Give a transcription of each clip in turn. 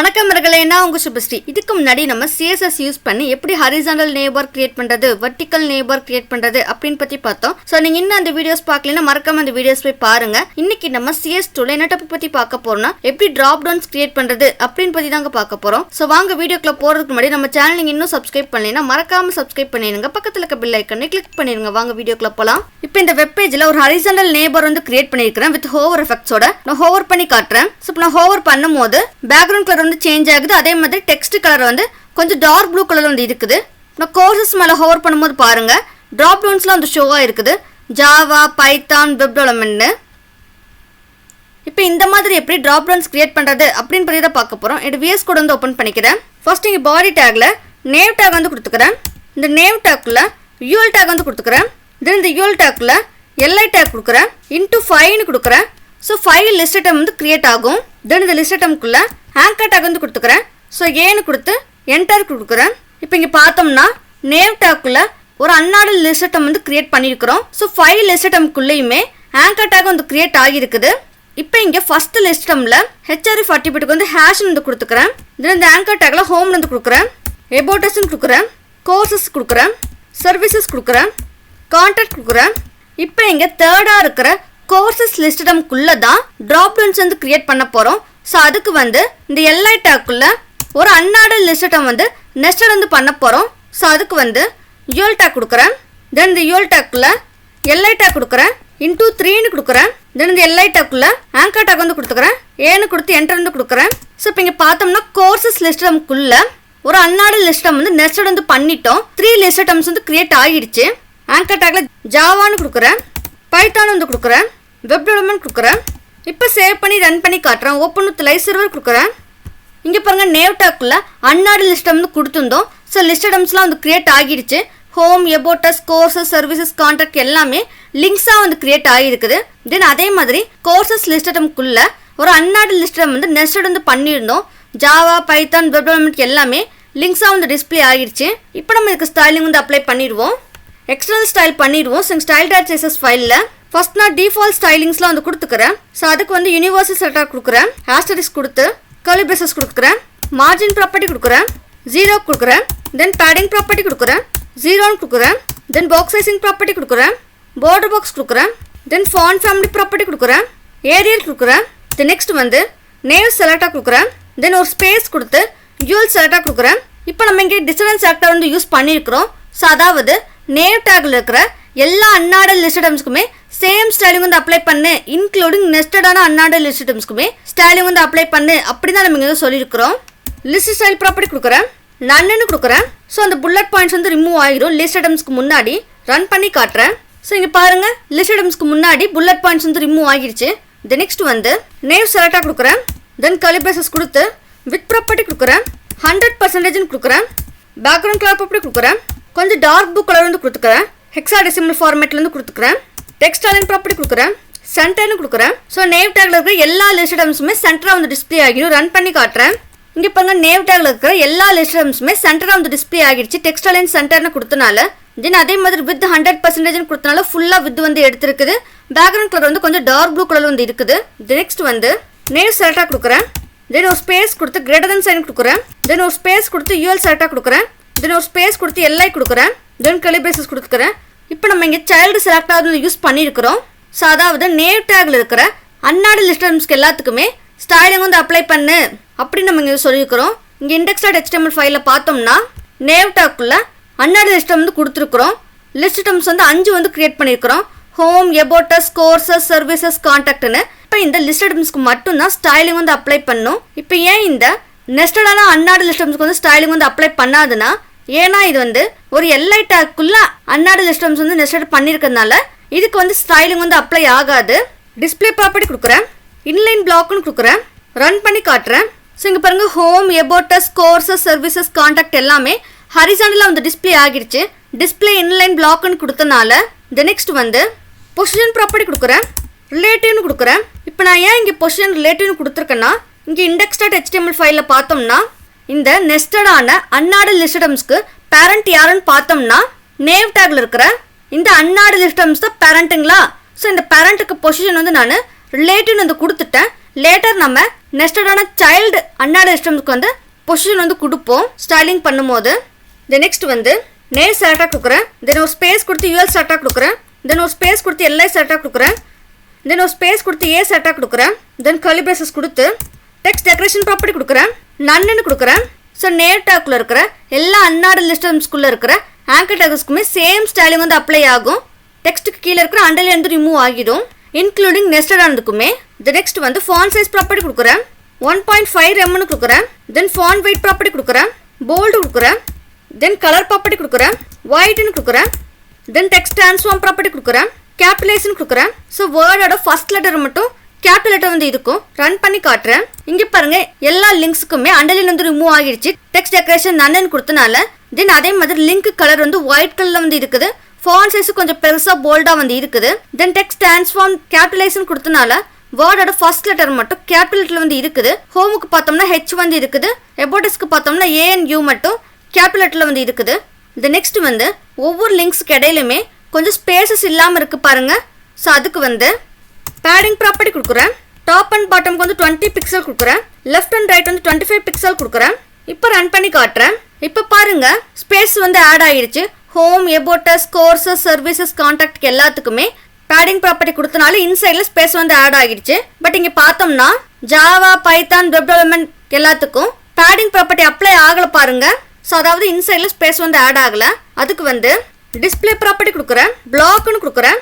வணக்கம் மர்களே, நான் உங்க சுபஸ்ரீ. இதுக்கு முன்னாடி நம்ம CSS யூஸ் பண்ணி எப்படி ஹாரிசான்டல் நேபார் கிரியேட் பண்றது, வெர்டிக்கல் நேபார் கிரியேட் பண்றது அப்படின்னு பத்தி பார்த்தோம். சோ நீங்க இன்னும் அந்த வீடியோஸ் பார்க்கலனா மறக்காம அந்த வீடியோஸ் போய் பாருங்க. இன்னைக்கு நம்ம CS2 ல என்ன டாபிக் பத்தி பார்க்க போறோம்னா எப்படி டிராப் டவுன்ஸ் கிரியேட் பண்றது அப்படின்னு பத்தி தாங்க பார்க்க போறோம். சோ வாங்க வீடியோக்குள்ள போறதுக்கு முன்னாடி நம்ம சேனல் நீங்க இன்னும் சப்ஸ்கிரைப் பண்ணலைனா மறக்காம சப்ஸ்கிரைப் பண்ணிடுங்க. பக்கத்துல இருக்க பெல் ஐகானை கிளிக் பண்ணிடுங்க. வாங்க வீடியோக்குள்ள போலாம். இப்போ இந்த வெப் பேஜ்ல ஒரு ஹாரிசான்டல் நேபார் வந்து கிரியேட் பண்ணிருக்கேன் வித் ஹோவர் எஃபெக்ட்ஸோட. நான் ஹோவர் பண்ணி காட்டுறேன். சோ நான் ஹோவர் பண்ணும்போது பேக்ரவுண்ட் கலர் வந்து சேஞ்ச் ஆகுது. அதே மாதிரி டெக்ஸ்ட் கலர் வந்து கொஞ்சம் டார்க் ப்ளூ கலர் வந்து இருக்குது. நான் கோர்சஸ் மேல ஹோவர் பண்ணும்போது பாருங்க டிராப் டவுன்ஸ்லாம் வந்து ஷோவா இருக்குது. Java, Python, web development. இப்போ இந்த மாதிரி எப்படி டிராப் டவுன்ஸ் கிரியேட் பண்றது அப்படின்னு பத்தி தான் பார்க்க போறோம். இது VS கோட் வந்து ஓபன் பண்ணிக்கிறேன். ஃபர்ஸ்ட் இங்க பாடி டேக்ல நேம் டேக் வந்து கொடுத்துக்கிறேன். இந்த நேம் டேக்ல UL டேக் வந்து கொடுத்துக்கிறேன். தென் இந்த UL டேக்ல LI டேக் கொடுக்குறேன். *5 னு கொடுக்குறேன். ஸோ ஃபைல் லிஸ்ட் ஐட்டம் வந்து கிரியேட் ஆகும். தென் இந்த லிஸ்ட் ஐட்டம்குள்ள ஆங்கர் டேக் வந்து கொடுத்துக்கிறேன். ஸோ ஏன்னு கொடுத்து என்டர் கொடுக்குறேன். இப்போ இங்கே பார்த்தோம்னா நேம் டேக்குள்ள ஒரு அன்ஆர்டர் லிஸ்ட் ஐட்டம் வந்து கிரியேட் பண்ணியிருக்கிறோம். ஸோ ஃபைல் லிஸ்ட் ஐட்டம்குள்ளேயுமே ஆங்கர் டேக் வந்து கிரியேட் ஆகியிருக்குது. இப்போ இங்கே ஃபர்ஸ்ட் லிஸ்ட் ஐட்டம்ல HRF அட்ரிபியூட்டுக்கு வந்து ஹேஷ் வந்து கொடுத்துக்கிறேன். தென் இந்த ஆங்கர் டேக்ல ஹோம் வந்து கொடுக்குறேன். எபோட்டஸ் கொடுக்குறேன். கோர்சஸ் கொடுக்குறேன். சர்வீசஸ் கொடுக்குறேன். கான்டாக்ட் கொடுக்குறேன். இப்போ இங்கே தேர்டாக இருக்கிற கோர்சஸ் லிஸ்ட் ஐட்டம்குள்ள தான் டிராப் டவுன்ஸ் வந்து கிரியேட் பண்ண போகிறோம். ஸோ அதுக்கு வந்து இந்த LI டேக்குள்ள ஒரு அன்ஆர்டர் லிஸ்ட் ஐட்டம் வந்து நெஸ்டட் வந்து பண்ண போகிறோம். ஸோ அதுக்கு வந்து UL டேக் கொடுக்குறேன். தென் இந்த UL டேக்குள்ள LI டேக் கொடுக்குறேன். *3 னு கொடுக்குறேன். தென் இந்த LI டேக்குள்ள ஆங்கர் டேக் வந்து கொடுத்துக்கிறேன். ஏன்னு கொடுத்து என்டர் வந்து கொடுக்குறேன். ஸோ இப்போ இங்கே பார்த்தோம்னா கோர்சஸ் லிஸ்ட் ஐட்டம்குள்ள ஒரு அன்ஆர்டர் லிஸ்ட் ஐட்டம் வந்து நெஸ்டட் வந்து பண்ணிட்டோம். 3 லிஸ்ட் ஐட்டம்ஸ் வந்து கிரியேட் ஆகிடுச்சு. ஆங்கர் டேக்ல ஜாவான்னு கொடுக்குறேன். பைத்தான் வந்து கொடுக்குறேன். வெப் டெவலப்மெண்ட் கொடுக்குறேன். இப்போ சேவ் பண்ணி ரன் பண்ணி காட்டுறேன். ஓப்பன் வித் லைவ் சர்வர் கொடுக்குறேன். இங்கே பாருங்க நேம் டேக்குள்ள அன்ஆர்டர் லிஸ்ட் வந்து கொடுத்துருந்தோம். ஸோ லிஸ்ட் ஐட்டம்ஸ்லாம் வந்து கிரியேட் ஆகிடுச்சு. ஹோம், எபோட்டஸ், கோர்சஸ், சர்வீசஸ், கான்டாக்ட் எல்லாமே லிங்க்ஸாக வந்து கிரியேட் ஆகிருக்குது. தென் அதே மாதிரி கோர்சஸ் லிஸ்ட் ஐட்டம்குள்ள ஒரு அன்ஆர்டர் லிஸ்ட் ஐட்டம் வந்து நெஸ்டட் வந்து பண்ணியிருந்தோம். ஜாவா, பைத்தான், வெப் டெவலப்மெண்ட் எல்லாமே லிங்க்ஸாக வந்து டிஸ்பிளே ஆகிடுச்சு. இப்போ நம்ம இதுக்கு ஸ்டைலிங் வந்து அப்ளை பண்ணிடுவோம். எக்ஸ்டர்னல் ஸ்டைல் பண்ணிடுவோம். ஸோ style.css ஃபைலில் ஃபர்ஸ்ட் நான் டிஃபால்ட் ஸ்டைலிங்ஸ்லாம் வந்து கொடுத்துக்கிறேன். ஸோ அதுக்கு வந்து யூனிவர்சல் செட்டாக கொடுக்குறேன். ஆஸ்டரிஸ்க் கொடுத்து கர்லி பிரேசஸ் கொடுக்குறேன். மார்ஜின் ப்ராப்பர்ட்டி கொடுக்குறேன். 0 கொடுக்குறேன். தென் பேடிங் ப்ராப்பர்ட்டி கொடுக்குறேன். 0 கொடுக்குறேன். தென் பாக்ஸ் சைசிங் ப்ராப்பர்ட்டி கொடுக்குறேன். பார்டர் பாக்ஸ் கொடுக்குறேன். தென் ஃபாண்ட் ஃபேமிலி ப்ராப்பர்ட்டி கொடுக்குறேன். ஏரியல் கொடுக்குறேன். தென் நெக்ஸ்ட் வந்து நேவ் செலக்டாக கொடுக்குறேன். தென் ஒரு ஸ்பேஸ் கொடுத்து UL செலக்டாக கொடுக்குறேன். இப்போ நம்ம இங்கே டிஸ்டன்ஸ் செலக்டாக வந்து யூஸ் பண்ணியிருக்கிறோம். ஸோ அதாவது நேவ் டேக்ல இருக்கிற எல்லா அன்ஆர்டர் லிஸ்ட் ஐட்டம்ஸ்க்குமே சேம் ஸ்டைலிங் வந்து அப்ளை பண்ணு, இன்க்ளூடிங் நெஸ்டடான அன்ஆர்டர் லிஸ்ட் ஐட்டம்ஸ்க்குமே ஸ்டைலிங் வந்து அப்ளை பண்ணு அப்படி தான் நம்ம இங்கே சொல்லியிருக்கிறோம். லிஸ்ட் ஸ்டைல் ப்ராப்பர்ட்டி கொடுக்குறேன். நன்னு கொடுக்குறேன். ஸோ அந்த புல்லட் பாயிண்ட்ஸ் வந்து ரிமூவ் ஆகிடும் லிஸ்ட் ஐட்டம்ஸ்க்கு முன்னாடி. ரன் பண்ணி காட்டுறேன். ஸோ இங்கே பாருங்க லிஸ்ட் ஐட்டம்ஸ்க்கு முன்னாடி புல்லட் பாயிண்ட்ஸ் வந்து ரிமூவ் ஆகிடுச்சு. தென் நெக்ஸ்ட் வந்து நேவ் செலக்டாக கொடுக்குறேன். தென் கர்லி பிரேசஸ் கொடுத்து வித் ப்ராப்பர்ட்டி கொடுக்குறேன். 100% கொடுக்குறேன். பேக்ரவுண்ட் கலர் ப்ராப்பர்ட்டி கொடுக்குறேன். கொஞ்சம் டார்க் ப்ளூ கலர் வந்து கொடுத்துக்கிறேன். ஹெக்ஸாடெசிமல் ஃபார்மேட்லேருந்து கொடுத்துக்கிறேன். டெக்ஸ்ட் அலைன் ப்ராப்பர்ட்டி கொடுக்குறேன். சென்டர்னு கொடுக்குறேன். ஸோ நேவ் டேக்ல இருக்கிற எல்லா லிஸ்ட் ஐட்டம்ஸுமே சென்டராக வந்து டிஸ்பிளே ஆகிடும். ரன் பண்ணி காட்டுறேன். இங்கே பாருங்க நேவ் டேக்ல இருக்கிற எல்லா லிஸ்ட் ஐட்டம்ஸுமே சென்டராக வந்து டிஸ்பிளே ஆகிடுச்சு. டெக்ஸ்ட் அலைன் சென்டர்னு கொடுத்தனால. தென் அதே மாதிரி வித் 100% கொடுத்தனால ஃபுல்லாக வித் வந்து எடுத்துருக்குது. பேக்ரவுண்ட் கலர் வந்து கொஞ்சம் டார்க் ப்ளூ கலர் வந்து இருக்குது. நெக்ஸ்ட் வந்து நேவ் செலக்டாக கொடுக்குறேன். தென் ஒரு ஸ்பேஸ் கொடுத்து > சைன் கொடுக்குறேன். தென் ஒரு ஸ்பேஸ் கொடுத்து UL செலக்டாக கொடுக்குறேன். தென் ஒரு ஸ்பேஸ் கொடுத்து LI கொடுக்குறேன். தென் கர்லி பிரேசஸ் கொடுத்துக்கிறேன். இப்போ நம்ம இங்கே சைல்டு செலக்ட் ஆகுது யூஸ் பண்ணியிருக்கிறோம். ஸோ அதாவது நேவ் டேக்ல இருக்கிற அன்ஆர்டர் லிஸ்ட் ஐட்டம்ஸ்க்கு எல்லாத்துக்குமே ஸ்டைலிங் வந்து அப்ளை பண்ணு அப்படின்னு நம்ம இங்கே சொல்லியிருக்கிறோம். இங்கே index.html ஃபைலில் பார்த்தோம்னா நேவ் டேக்குள்ள அன்ஆர்டர் லிஸ்ட் வந்து கொடுத்துருக்குறோம். லிஸ்ட் ஐட்டம்ஸ் வந்து 5 வந்து கிரியேட் பண்ணியிருக்கிறோம். Home, எபோட்டஸ், courses, services, கான்டாக்ட்னு. இப்போ இந்த லிஸ்ட் ஐட்டம்ஸ்க்கு மட்டும்தான் ஸ்டைலிங் வந்து அப்ளை பண்ணும். இப்போ ஏன் இந்த நெஸ்டடான அன்ஆர்டர் லிஸ்ட் ஐட்டம்ஸ்க்கு வந்து ஸ்டைலிங் வந்து அப்ளை பண்ணாதுன்னா, ஏன்னா இது வந்து ஒரு LI டேக்குள்ள அன்ஆர்டர் லிஸ்ட் ஐட்டம்ஸ் வந்து நெஸ்டட் பண்ணியிருக்கிறதுனால இதுக்கு வந்து ஸ்டைலிங் வந்து அப்ளை ஆகாது. டிஸ்பிளே ப்ராப்பர்ட்டி கொடுக்குறேன். இன்லைன் பிளாக்னு கொடுக்குறேன். ரன் பண்ணி காட்டுறேன். ஸோ இங்கே பாருங்க ஹோம், எபோட்டஸ், கோர்சஸ், சர்வீசஸ், கான்டாக்ட் எல்லாமே ஹரிசாண்டலாக வந்து டிஸ்பிளே ஆகிடுச்சு. டிஸ்பிளே இன்லைன் பிளாக்னு கொடுத்தனால. நெக்ஸ்ட் வந்து பொசிஷன் ப்ராப்பர்ட்டி கொடுக்குறேன். ரிலேட்டிவ்னு கொடுக்குறேன். இப்போ நான் ஏன் இங்கே பொசிஷன் ரிலேட்டிவ்னு கொடுத்துருக்கேன்னா, இங்கே index.html ஃபைலில் பார்த்தோம்னா இந்த நெஸ்டடான அன்ஆர்டர் லிஸ்ட் ஐட்டம்ஸ்க்கு பேரண்ட் யாருன்னு பார்த்தோம்னா நேவ் டேக்ல இருக்கிற இந்த அன்ஆர்டர் லிஸ்ட் ஐட்டம்ஸ் தான் பேரண்ட்டுங்களா. ஸோ இந்த பேரண்ட்டுக்கு பொசிஷன் வந்து நான் ரிலேட்டிவ்னு வந்து கொடுத்துட்டேன். லேட்டர் நம்ம நெஸ்டடான சைல்டு அன்னாட சிஸ்டம்ஸ்க்கு வந்து பொசிஷன் வந்து கொடுப்போம் ஸ்டைலிங் பண்ணும்போது. நெக்ஸ்ட் வந்து நேம் செலக்டாக கொடுக்குறேன். தென் ஒரு ஸ்பேஸ் கொடுத்து யூஎல் செலக்டாக கொடுக்குறேன். தென் ஒரு ஸ்பேஸ் கொடுத்து எல்ஐ செலக்டாக கொடுக்குறேன். தென் ஒரு ஸ்பேஸ் கொடுத்து ஏ செலக்டாக கொடுக்குறேன். தென் கர்லி பிரேசஸ் கொடுத்து டெக்ஸ்ட் டெக்கரேஷன் ப்ராப்பர்ட்டி கொடுக்குறேன். நன்னு கொடுக்குறேன். ஸோ நேம் டேக்குள்ளே இருக்கிற எல்லா அன்னாட சிஸ்டம்ஸ்குள்ளே இருக்கிற ஆங்கர் டேக்ஸ்க்குமே சேம் ஸ்டைலிங் வந்து அப்ளை ஆகும். டெக்ஸ்ட்டுக்கு கீழே இருக்கிற அண்டர்லைன் வந்து ரிமூவ் ஆகிடும், இன்க்ளூடிங் நெஸ்டட் ஆனதுக்குமே. நெக்ஸ்ட் வந்து ஃபாண்ட் சைஸ் ப்ராப்பர்ட்டி கொடுக்குறேன். 1.5 mm கொடுக்குறேன். தென் ஃபாண்ட் வெயிட் ப்ராப்பர்ட்டி கொடுக்குறேன். போல்டு கொடுக்குறேன். தென் கலர் ப்ராப்பர்ட்டி கொடுக்குறேன். ஒயிட்னு கொடுக்குறேன். தென் டெக்ஸ்ட் ட்ரான்ஸ்ஃபார்ம் ப்ராப்பர்ட்டி கொடுக்குறேன். கேபிடலைஸ்னு கொடுக்குறேன். ஸோ வேர்டோட ஃபர்ஸ்ட் லெட்டர் மட்டும் கேபிட்டல் லெட்டர் வந்து இருக்கும். ரன் பண்ணி காட்டுறேன். இங்கே பாருங்க எல்லா லிங்க்ஸுக்குமே அண்டர்லைன் வந்து ரிமூவ் ஆகிடுச்சு. டெக்ஸ்ட் டெக்கரேஷன் நன்னு கொடுத்தனால. தென் அதே மாதிரி லிங்க் கலர் வந்து ஒயிட் கலர்ல வந்து இருக்குது. ஃபாண்ட் சைஸ் கொஞ்சம் பெருசா போல்டா வந்து இருக்குது. தென் டெக்ஸ்ட் ட்ரான்ஸ்ஃபார்ம் கேபிடலைசேஷன் கொடுத்தனால வேர்டோட ஃபர்ஸ்ட் லெட்டர் மட்டும் கேபிட்டல் லெட்டர் வந்து இருக்குது. ஹோமுக்கு பார்த்தோம்னா ஹெச் வந்து இருக்குது. எபோட்டஸ்க்கு பார்த்தோம்னா ஏ அண்ட் யூ மட்டும் கேபிட்டல் லெட்டர்ல வந்து இருக்குது. நெக்ஸ்ட் வந்து ஒவ்வொரு லிங்க்ஸ்க்கு இடையிலுமே கொஞ்சம் ஸ்பேசஸ் இல்லாமல் இருக்கு பாருங்க. ஸோ அதுக்கு வந்து பேடிங் ப்ராப்பர்ட்டி கொடுக்குறேன். டாப் அண்ட் பாட்டம்க்கு வந்து 20 பிக்சல் கொடுக்குறேன். லெஃப்ட் அண்ட் ரைட் வந்து 25 பிக்சல் கொடுக்குறேன். இப்போ ரன் பண்ணி காட்டுறேன். இப்போ பாருங்க ஸ்பேஸ் வந்து ஆட் ஆகிடுச்சு. ஹோம், எபோட்டஸ், கோர்சஸ், சர்வீசஸ், கான்டாக்ட் எல்லாத்துக்குமே பேடிங் ப்ராப்பர்ட்டி கொடுத்தனால இன்சைடில் ஸ்பேஸ் வந்து ஆட் ஆகிடுச்சு. பட் இங்கே பார்த்தோம்னா ஜாவா, பைத்தான், வெப் டெவலப்மெண்ட் எல்லாத்துக்கும் பேடிங் ப்ராப்பர்ட்டி அப்ளை ஆகலை பாருங்க. ஸோ அதாவது இன்சைடில் ஸ்பேஸ் வந்து ஆட் ஆகலை. அதுக்கு வந்து டிஸ்பிளே ப்ராப்பர்ட்டி கொடுக்குறேன். பிளாக்னு கொடுக்குறேன்.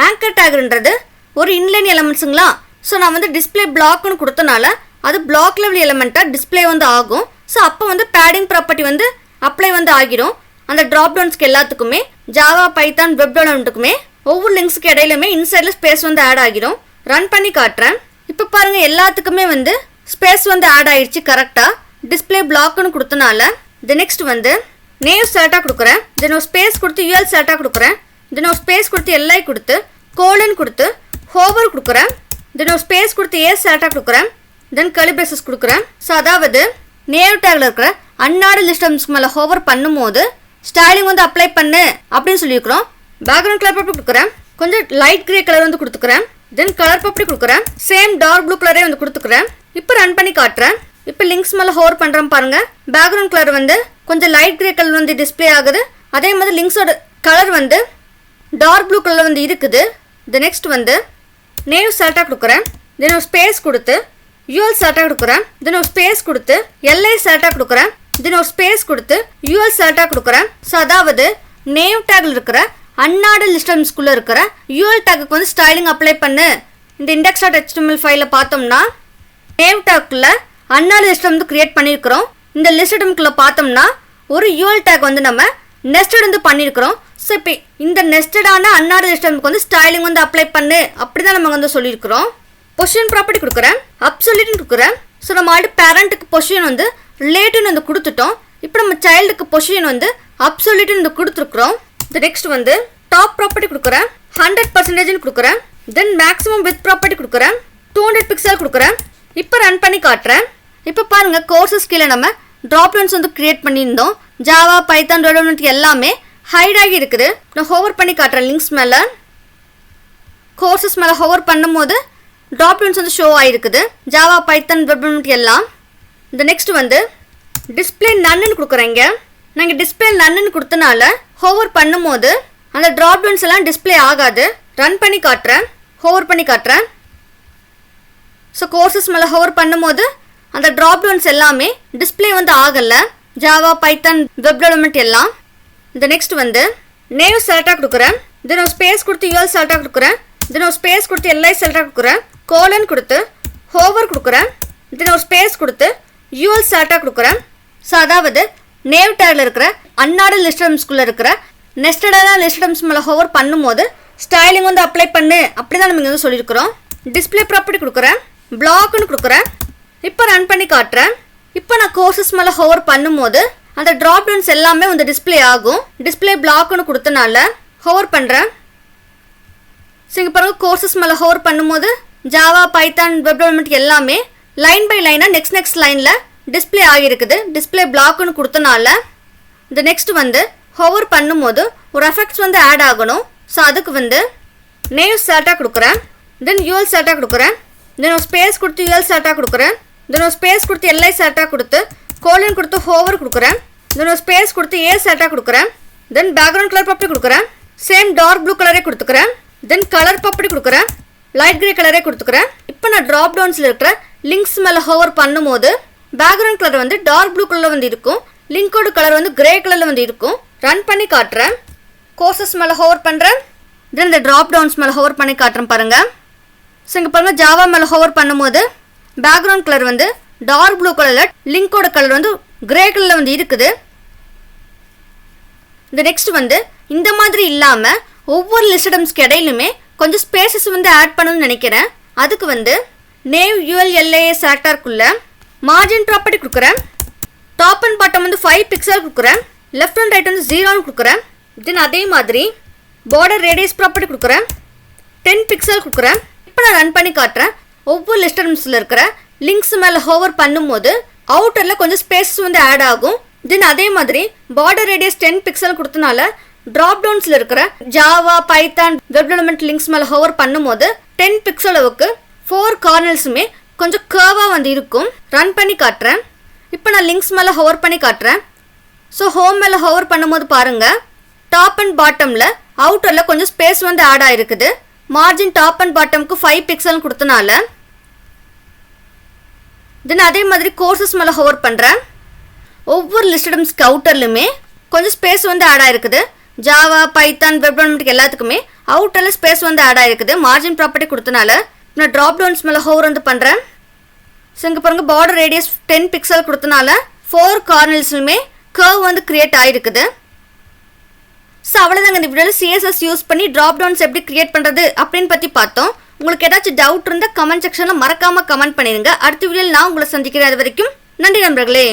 ஆங்கர் டேக்ன்றது ஒரு இன்லைன் எலமெண்ட்ஸுங்களா. ஸோ நான் வந்து டிஸ்பிளே பிளாக்னு கொடுத்தனால அது பிளாக் லெவல் எலமெண்ட்டாக டிஸ்பிளே வந்து ஆகும். ஸோ அப்போ வந்து பேடிங் ப்ராப்பர்ட்டி வந்து அப்ளை வந்து ஆகிடும் அந்த ட்ராப்டவுன்ஸ்க்கு எல்லாத்துக்குமே. ஜாவா, பைத்தான், வெப் டெவலப்மெண்ட்டுக்குமே ஒவ்வொரு லிங்க்ஸ்க்கு இடையிலுமே இன்சைடில் ஸ்பேஸ் வந்து ஆட் ஆகிடும். ரன் பண்ணி காட்டுறேன். இப்போ பாருங்க எல்லாத்துக்குமே வந்து ஸ்பேஸ் வந்து ஆட் ஆகிடுச்சு கரெக்டாக டிஸ்பிளே பிளாக்னு கொடுத்தனால. நெக்ஸ்ட் வந்து நேம் செலக்டாக கொடுக்குறேன். தென் ஒரு ஸ்பேஸ் கொடுத்து யூஎல் செலக்டாக கொடுக்குறேன். தென் ஒரு ஸ்பேஸ் கொடுத்து எல்ஐ கொடுத்து கோலன் கொடுத்து ஹோவர் கொடுக்குறேன். தென் ஒரு ஸ்பேஸ் கொடுத்து ஏ செலக்டாக கொடுக்குறேன். தென் கர்லி பிரேசஸ் கொடுக்குறேன். ஸோ அதாவது நேம் டேக்ல இருக்கிற அன்னாட லிஸ்டம்ஸ்க்கு மேலே ஹோவர் பண்ணும்போது ஸ்டைலிங் வந்து அப்ளை பண்ணு அப்படின்னு சொல்லியிருக்கிறோம். பேக்ரவுண்ட் கலர் ப்ராப்பர்ட்டி கொடுக்குறேன். கொஞ்சம் லைட் கிரே கலர் வந்து கொடுத்துக்கிறேன். தென் கலர் ப்ராப்பர்ட்டி கொடுக்குறேன். சேம் டார்க் ப்ளூ கலரே வந்து கொடுத்துக்கிறேன். இப்போ ரன் பண்ணி காட்டுறேன். இப்போ லிங்க்ஸ் மேலே ஹோவர் பண்ணுறேன் பாருங்க. பேக்ரவுண்ட் கலர் வந்து கொஞ்சம் லைட் கிரே கலர் வந்து டிஸ்பிளே ஆகுது. அதே மாதிரி லிங்க்ஸோட கலர் வந்து டார்க் ப்ளூ கலர் வந்து இருக்குது. நெக்ஸ்ட் வந்து நேம் செலக்டாக கொடுக்குறேன். தென் ஒரு ஸ்பேஸ் கொடுத்து யூஎல் செலக்டாக கொடுக்குறேன். தென் ஒரு ஸ்பேஸ் கொடுத்து எல்ஐ செலக்டாக கொடுக்குறேன். தென் ஒரு ஸ்பேஸ் கொடுத்து யூஎல் செலக்டாக கொடுக்குறேன். ஸோ அதாவது நேம் டேக்ல இருக்கிற அன்னாட லிஸ்டம்ஸ்குள்ளே இருக்கிற யூஎல் டேக்கு வந்து ஸ்டைலிங் அப்ளை பண்ணு. இந்த index.html ஃபைலில் பார்த்தோம்னா நேம் டேக்குள்ள அன்னாட லிஸ்டம் வந்து கிரியேட் பண்ணியிருக்கிறோம். இந்த லிஸ்டம்குள்ளே பார்த்தோம்னா ஒரு யூஎல் டேக் வந்து நம்ம நெஸ்டட் வந்து பண்ணியிருக்கிறோம். ஸோ இப்போ இந்த நெஸ்டடான அன்னாட லிஸ்டம்க்கு வந்து ஸ்டைலிங் வந்து அப்ளை பண்ணு அப்படி தான் நம்ம வந்து சொல்லியிருக்கிறோம். பொசிஷன் ப்ராப்பர்ட்டி கொடுக்குறேன். அப்சல்யூட்னு கொடுக்குறேன். ஸோ நம்ம ஆல்ரெடி பேரண்ட்டுக்கு பொசிஷன் வந்து ரிலேட்டிவ்னு வந்து கொடுத்துட்டோம். இப்போ நம்ம சைல்டுக்கு பொசிஷன் வந்து அப்சல்யூட்னு வந்து கொடுத்துருக்குறோம். நெக்ஸ்ட் வந்து டாப் ப்ராப்பர்ட்டி கொடுக்குறேன். 100% கொடுக்குறேன். தென் மேக்ஸிமம் வித் ப்ராப்பர்ட்டி கொடுக்குறேன். 200 பிக்சல் கொடுக்குறேன். இப்போ ரன் பண்ணி காட்டுறேன். இப்போ பாருங்க கோர்சஸ் கீழே நம்ம ட்ராப்டவுன்ஸ் வந்து கிரியேட் பண்ணியிருந்தோம். ஜாவா, பைத்தான், டெவலப்மெண்ட் எல்லாமே ஹைட் ஆகி இருக்குது. நான் ஹோவர் பண்ணி காட்டுறேன். லிங்க்ஸ் மேலே கோர்சஸ் மேலே ஹோவர் பண்ணும்போது ட்ராப்டவுன்ஸ் வந்து ஷோ ஆகிருக்குது. ஜாவா, பைத்தான், டெவலப்மெண்ட் எல்லாம். இந்த நெக்ஸ்ட் வந்து டிஸ்பிளே நன்னு கொடுக்குறேங்க. நாங்கள் டிஸ்பிளே நன்னு கொடுத்தனால ஹோவர் பண்ணும்போது அந்த ட்ராப்டவுன்ஸ் எல்லாம் டிஸ்பிளே ஆகாது. ரன் பண்ணி காட்டுறேன். ஹோவர் பண்ணி காட்டுறேன். ஸோ கோர்சஸ் மேலே ஹோவர் பண்ணும்போது அந்த ட்ராப்டவுன்ஸ் எல்லாமே டிஸ்பிளே வந்து ஆகலை. ஜாவா, பைத்தான், வெப் டெவலப்மெண்ட் எல்லாம். இந்த நெக்ஸ்ட் வந்து நேம் செலக்டாக கொடுக்குறேன். தென் ஒரு ஸ்பேஸ் கொடுத்து யூஎல் செலக்டாக கொடுக்குறேன். தென் ஒரு ஸ்பேஸ் கொடுத்து எல்ஐ செலக்டாக கொடுக்குறேன். கோலன் கொடுத்து ஹோவர் கொடுக்குறேன். தென் ஒரு ஸ்பேஸ் கொடுத்து யூஎல் செலக்டாக கொடுக்குறேன். ஸோ அதாவது நேம் டேக்ல இருக்கிற அன்னாட லிஸ்டம்ஸ்குள்ளே இருக்கிற நெஸ்டடான லிஸ்டம்ஸ் மேலே ஹோவர் பண்ணும்போது ஸ்டைலிங் வந்து அப்ளை பண்ணு அப்படி தான் நம்ம இங்கே வந்து சொல்லியிருக்கிறோம். டிஸ்பிளே ப்ராப்பர்ட்டி கொடுக்குறேன். பிளாக்னு கொடுக்குறேன். இப்போ ரன் பண்ணி காட்டுறேன். இப்போ நான் கோர்சஸ் மேலே ஹோவர் பண்ணும்போது அந்த ட்ராப்டவுன்ஸ் எல்லாமே வந்து டிஸ்பிளே ஆகும். டிஸ்பிளே பிளாக்னு கொடுத்தனால ஹோவர் பண்ணுறேன். ஸோ இங்கே பாருங்க கோர்சஸ் மேலே ஹோவர் பண்ணும்போது ஜாவா, பைத்தான், வெப் டெவலப்மெண்ட் எல்லாமே லைன் பை லைனாக நெக்ஸ்ட் லைனில் டிஸ்பிளே ஆகியிருக்குது. டிஸ்பிளே பிளாக்னு கொடுத்தனால இந்த நெக்ஸ்ட் வந்து ஹோவர் பண்ணும்போது ஒரு எஃபெக்ட்ஸ் வந்து ஆட் ஆகணும். ஸோ அதுக்கு வந்து நேம் செலக்டாக கொடுக்குறேன். தென் யூஎல் செலக்டாக கொடுக்குறேன். தென் ஒரு ஸ்பேஸ் கொடுத்து யூஎல் செலக்டாக கொடுக்குறேன். தென் ஒரு ஸ்பேஸ் கொடுத்து எல்ஐ செலக்டாக கொடுத்து கோலன் கொடுத்து ஹோவர் கொடுக்குறேன். தென் ஒரு ஸ்பேஸ் கொடுத்து ஏ செலக்டாக கொடுக்குறேன். தென் பேக்ரவுண்ட் கலர் பப்படி கொடுக்குறேன். சேம் டார்க் ப்ளூ கலரே கொடுத்துக்கிறேன். தென் கலர் பப்படி கொடுக்குறேன். லைட் கிரே கலரே கொடுத்துக்கிறேன். இப்போ நான் ட்ராப் டவுன்ஸில் இருக்கிற லிங்க்ஸ் மேலே ஹோவர் பண்ணும்போது பேக்ரவுண்ட் கலர் வந்து டார்க் ப்ளூ கலரில் வந்து இருக்கும். லிங்கோட கலர் வந்து கிரே கலரில் வந்து இருக்கும். ரன் பண்ணி காட்டுறேன். கோர்சஸ் மேலே ஹோவர் பண்ணுறேன். தென் இந்த ட்ராப் டவுன்ஸ் மேலே ஹோவர் பண்ணி காட்டுறேன் பாருங்கள். ஸோ இங்கே பாருங்கள், ஜாவா மேலே ஹோவர் பண்ணும்போது பேக்ரவுண்ட் கலர் வந்து டார்க் ப்ளூ கலரில், லிங்கோட கலர் வந்து கிரே கலரில் வந்து இருக்குது. இந்த நெக்ஸ்ட் வந்து இந்த மாதிரி இல்லாமல் ஒவ்வொரு லிஸ்ட் ஐட்டம்ஸ்க்கு இடையிலுமே கொஞ்சம் ஸ்பேசஸ் வந்து ஆட் பண்ணணும்னு நினைக்கிறேன். அதுக்கு வந்து நேவ் யூஎல்எல்ஏஎஸ் செலக்டாருக்குள்ள மார்ஜின் ப்ராப்பர்ட்டி கொடுக்குறேன். டாப் அண்ட் பாட்டம் வந்து 5 பிக்சல் கொடுக்குறேன். லெஃப்ட் அண்ட் ரைட் வந்து 0ன்னு கொடுக்குறேன். தென் அதே மாதிரி பார்டர் ரேடியஸ் ப்ராப்பர்ட்டி கொடுக்குறேன். 10 பிக்சல் கொடுக்குறேன். இப்போ நான் ரன் பண்ணி காட்டுறேன். ஒவ்வொரு லிஸ்ட் ஐட்டம்ஸில் இருக்கிற லிங்க்ஸ் மேலே ஹோவர் பண்ணும்போது அவுட்டரில் கொஞ்சம் ஸ்பேசஸ் வந்து ஆட் ஆகும். தென் அதே மாதிரி பார்டர் ரேடியஸ் 10 பிக்சல் கொடுத்தனால ட்ராப் டவுன்ஸில் இருக்கிற Java, Python, web development links மேலே ஹோவர் பண்ணும்போது 10 பிக்சல் அளவுக்கு 4 கார்னர்ஸுமே கொஞ்சம் கர்வாக வந்து இருக்கும். ரன் பண்ணி காட்டுறேன். இப்போ நான் லிங்க்ஸ் மேலே ஹோவர் பண்ணி காட்டுறேன். ஸோ ஹோம் மேலே ஹோவர் பண்ணும்போது பாருங்கள், டாப் அண்ட் பாட்டமில் அவுட்டரில் கொஞ்சம் ஸ்பேஸ் வந்து ஆட் ஆகிருக்குது. மார்ஜின் டாப் அண்ட் பாட்டமுக்கு 5 பிக்சல் கொடுத்தனால. தென் அதே மாதிரி கோர்சஸ் மேலே ஹோவர் பண்ணுறேன். ஒவ்வொரு லிஸ்ட் ஐட்டம்ஸ்க்கு அவுட்டர்லையுமே கொஞ்சம் ஸ்பேஸ் வந்து ஆட் ஆகிருக்குது. ஜாவா, பைத்தான், வெப் டெவலப்மெண்ட் எல்லாத்துக்குமே அவுட்டரில் ஸ்பேஸ் வந்து ஆட் ஆகிருக்குது மார்ஜின் ப்ராப்பர்ட்டி கொடுத்தனால. நான் ட்ராப் டவுன்ஸ் மேலே ஹோவர் வந்து பண்ணுறேன். ஸோ இங்கே பாருங்கள், பார்டர் ரேடியஸ் 10 பிக்சல் கொடுத்தனால 4 கார்னர்ஸ்லுமே கர்வ் வந்து கிரியேட் ஆகிருக்குது. ஸோ அவ்வளோதாங்க, இந்த வீடியோவில் சிஎஸ்எஸ் யூஸ் பண்ணி ட்ராப் டவுன்ஸ் எப்படி கிரியேட் பண்ணுறது அப்படின்னு பற்றி பார்த்தோம். உங்களுக்கு ஏதாச்சும் டவுட் இருந்தால் கமெண்ட் செக்ஷனில் மறக்காமல் கமெண்ட் பண்ணிடுங்க. அடுத்த வீடியோவில் நான் உங்களை சந்திக்கிறேன். அது வரைக்கும் நன்றி நண்பர்களே.